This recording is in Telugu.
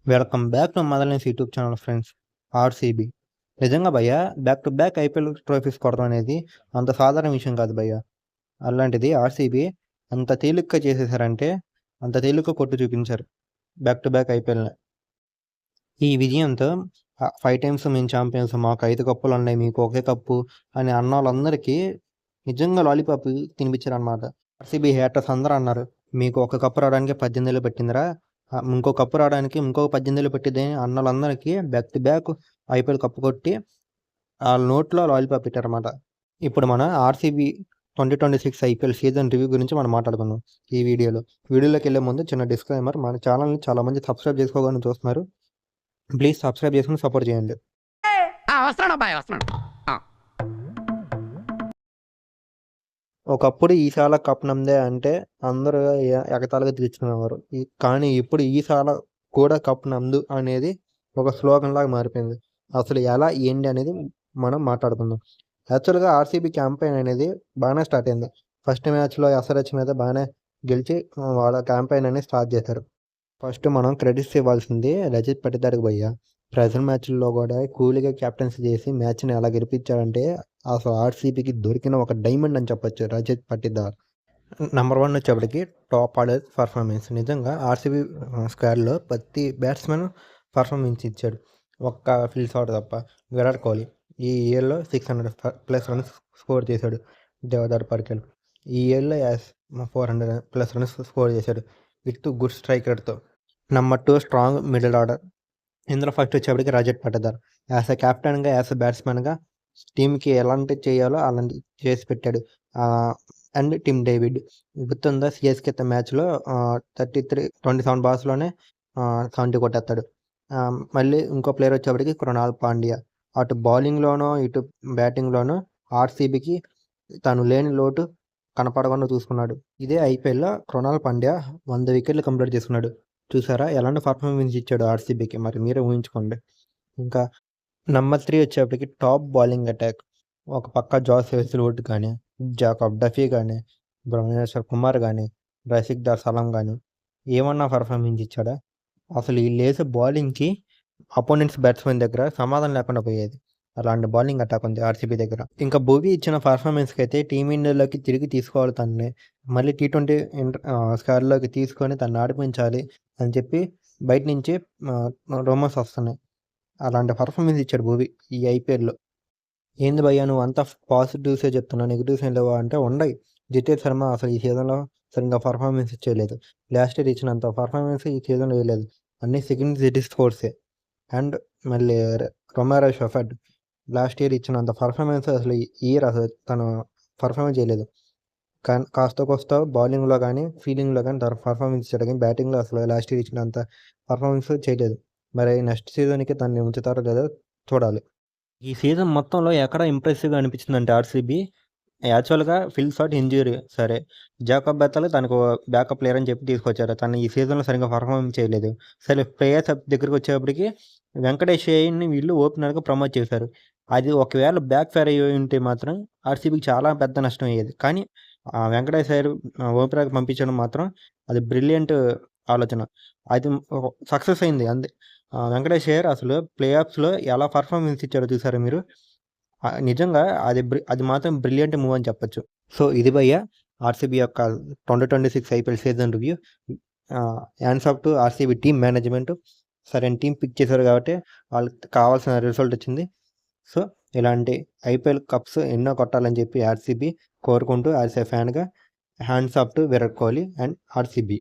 వెల్కమ్ బ్యాక్ టు మదర్‌లెన్స్ యూట్యూబ్ ఛానల్ ఫ్రెండ్స్. ఆర్‌సీబీ నిజంగా భయ్యా back to back IPL trophies కొట్టడం అనేది అంత సాధారణ విషయం కాదు భయ్యా. అలాంటిది ఆర్‌సీబీ అంత తేలికగా చేసేసారంటే అంత తేలికగా కొట్టి చూపించారు బ్యాక్ టు బ్యాక్ ఐపీఎల్‌ని. ఈ విజయంతో 5 టైమ్స్ మేము ఛాంపియన్స్, మాకు 5 కప్పులున్నాయి, మీకు ఒకే కప్పు అని అన్నోళ్ళందరికీ నిజంగా లాలీపాప్ తినిపించారనమాట. ఆర్‌సీబీ హేటర్స్ అందరూ అన్నారు, మీకు ఒక కప్పు రావడానికి 18 ఏళ్ళు పట్టిందిరా, ఇంకో కప్పు రావడానికి ఇంకొక 18 ఏళ్ళు పట్టిద్ది అన్నోళ్ళందరికీ back to back IPL cup కొట్టి వాళ్ళ నోట్లో లాలీపాప్ పెట్టారన్నమాట. ఇప్పుడు మన ఆర్‌సీబీ 2026 ఐపీఎల్ సీజన్ రివ్యూ గురించి మనం మాట్లాడుకుందాం ఈ వీడియోలో. వీడియోలోకి వెళ్ళే ముందు చిన్న డిస్క్లైమర్, మన ఛానల్ని చాలామంది సబ్స్క్రైబ్ చేసుకోగానే చూస్తున్నారు, ప్లీజ్ సబ్స్క్రైబ్ చేసుకుని సపోర్ట్ చేయండి. ఒకప్పుడు ఈసాల కప్ నమ్మదే అంటే అందరూ ఎగతాళిగా తీర్చుకునేవారు. కానీ ఇప్పుడు ఈసాల కూడా కప్ నమ్మదు అనేది ఒక స్లోగన్ లాగా మారిపోయింది. అసలు ఎలా ఏంటి అనేది మనం మాట్లాడుకుందాం. యాక్చువల్గా ఆర్సీబీ క్యాంపెయిన్ అనేది బాగానే స్టార్ట్ అయింది. ఫస్ట్ మ్యాచ్లో ఎస్ఆర్హెచ్ మీద బాగానే గెలిచి వాళ్ళ క్యాంపెయిన్ అనేది స్టార్ట్ చేశారు. ఫస్ట్ మనం క్రెడిట్స్ ఇవ్వాల్సింది రజత్ పటిదార్కి భయ్యా. ప్రెజెంట్ మ్యాచ్ల్లో కూడా కూల్గా క్యాప్టెన్సీ చేసి మ్యాచ్ని ఎలా గెలిపించాడంటే అసలు ఆర్సీబీకి దొరికిన ఒక డైమండ్ అని చెప్పొచ్చు రజత్ పటిదార్. నెంబర్ 1 వచ్చేప్పటికి టాప్ ఆర్డర్ పర్ఫార్మెన్స్. నిజంగా ఆర్సీబీ స్క్వాడ్లో ప్రతి బ్యాట్స్మెన్ పర్ఫార్మెన్స్ ఇచ్చాడు, ఒక్క ఫిల్ షాట్ తప్ప. విరాట్ కోహ్లీ ఈ ఇయర్లో 600+ రన్స్ స్కోర్ చేశాడు. దేవదర్ పడికల్ ఈ ఇయర్లో 400+ రన్స్ స్కోర్ చేశాడు విత్ గుడ్ స్ట్రైకర్తో. Number 2 strong middle order. ఇందులో ఫస్ట్ వచ్చేప్పటికి రజత్ పటిదార్ యాజ్ ఎ కెప్టెన్గా, యాజ్ ఎ బ్యాట్స్మెన్గా టీంకి ఎలాంటి చేయాలో అలాంటి చేసి పెట్టాడు. అండ్ టిమ్ డేవిడ్ గుర్తుందా, సిఎస్కే మ్యాచ్లో 27 బాల్స్లోనే 70 కొట్టేస్తాడు. మళ్ళీ ఇంకో ప్లేయర్ వచ్చేప్పటికి కృణాల్ పాండ్యా. అటు బౌలింగ్లోనూ ఇటు బ్యాటింగ్లోనూ ఆర్సీబీకి తను లేని లోటు కనపడకుండా చూసుకున్నాడు. ఇదే ఐపీఎల్లో కృణాల్ పాండ్యా 100 వికెట్లు కంప్లీట్ చేసుకున్నాడు. చూసారా ఎలాంటి పర్ఫార్మెన్స్ ఇచ్చాడు ఆర్సీబీకి, మరి మీరే ఊహించుకోండి. ఇంకా నెంబర్ 3 వచ్చేప్పటికి టాప్ బౌలింగ్ అటాక్. ఒక పక్క జాస్ హేజల్వుడ్ కానీ, జాకబ్ డఫీ కానీ, భువనేశ్వర్ కుమార్ కానీ, రసిక్ దార్ సలాం కానీ ఏమన్నా పర్ఫార్మెన్స్ ఇచ్చాడా? అసలు ఈ లేసే బౌలింగ్కి అపోనెంట్స్ బ్యాట్స్మెన్ దగ్గర సమాధానం లేకుండా పోయేది. అలాంటి బౌలింగ్ అటాక్ ఉంది ఆర్సీబీ దగ్గర. ఇంకా భువీ ఇచ్చిన పర్ఫార్మెన్స్కి అయితే టీమిండియాలోకి తిరిగి తీసుకోవాలి తనని, మళ్ళీ T20 స్క్వాడ్లోకి తీసుకొని తను ఆడిపించాలి అని చెప్పి బయట నుంచి రూమర్స్ వస్తున్నాయి. అలాంటి పర్ఫార్మెన్స్ ఇచ్చాడు భువీ ఈ ఐపీఎల్లో. ఏంది భయ్యా నువ్వు అంతా పాజిటివ్సే చెప్తున్నావు, నెగిటివ్స్ ఏం లేవా అంటే ఉన్నాయి. జితేష్ శర్మ అసలు ఈ సీజన్లో సరిగ్గా పర్ఫార్మెన్స్ ఇచ్చేయలేదు. లాస్ట్ ఇయర్ ఇచ్చినంత పర్ఫార్మెన్స్ ఈ సీజన్లో వేయలేదు. అన్ని సెకండ్ సిటీ స్కోర్సే. అండ్ మళ్ళీ రొమారో షెఫర్డ్ లాస్ట్ ఇయర్ ఇచ్చినంత పర్ఫార్మెన్స్ అసలు ఈ ఇయర్ అసలు తను పర్ఫార్మెన్స్ చేయలేదు. కానీ కాస్త బౌలింగ్లో కానీ ఫీల్డింగ్లో కానీ తన పర్ఫార్మెన్స్ ఇచ్చాడు, కానీ బ్యాటింగ్లో అసలు లాస్ట్ ఇయర్ ఇచ్చినంత పర్ఫార్మెన్స్ చేయలేదు. మరి నెక్స్ట్ సీజన్కి తనని ఉంచుతారో లేదో చూడాలి. ఈ సీజన్ మొత్తంలో ఎక్కడ ఇంప్రెసివ్గా అనిపించిందంటే ఆర్సీబీ యాక్చువల్గా ఫిల్ షాట్ ఇంజ్యూరీ సరే, జాకబ్ బెత్తల్ తనకు బ్యాకప్ ప్లేయర్ అని చెప్పి తీసుకొచ్చారు. తను ఈ సీజన్లో సరిగ్గా పర్ఫార్మెన్స్ చేయలేదు. సరే ప్లేయర్స్ దగ్గరికి వచ్చేప్పటికి వెంకటేష్ అయ్యని వీళ్ళు ఓపెనర్గా ప్రమోట్ చేశారు. అది ఒకవేళ బ్యాక్ ఫైర్ అయ్యి ఉంటే మాత్రం ఆర్సీబీకి చాలా పెద్ద నష్టం అయ్యేది. కానీ వెంకటేష్ అయ్యర్ ఓపెనర్గా పంపించడం మాత్రం అది బ్రిలియంట్ ఆలోచన. అది సక్సెస్ అయింది అంతే. వెంకటేష్ అయ్యర్ అసలు ప్లే ఆఫ్స్లో ఎలా పర్ఫార్మెన్స్ ఇచ్చారో చూసారా మీరు. నిజంగా అది మాత్రం బ్రిలియంట్ మూవ్ అని చెప్పొచ్చు. సో ఇది భయ్యా ఆర్సీబీ యొక్క 2026 IPL season review. Hands off to RCB team management. సరైన టీం పిక్ చేశారు కాబట్టి వాళ్ళకి కావాల్సిన రిజల్ట్ వచ్చింది. సో ఇలాంటి ఐపీఎల్ కప్స్ ఎన్నో కొట్టాలని చెప్పి ఆర్సీబీ కోరుకుంటూ యాజ్ ఏ ఫ్యాన్గా hands off to Virat Kohli and RCB.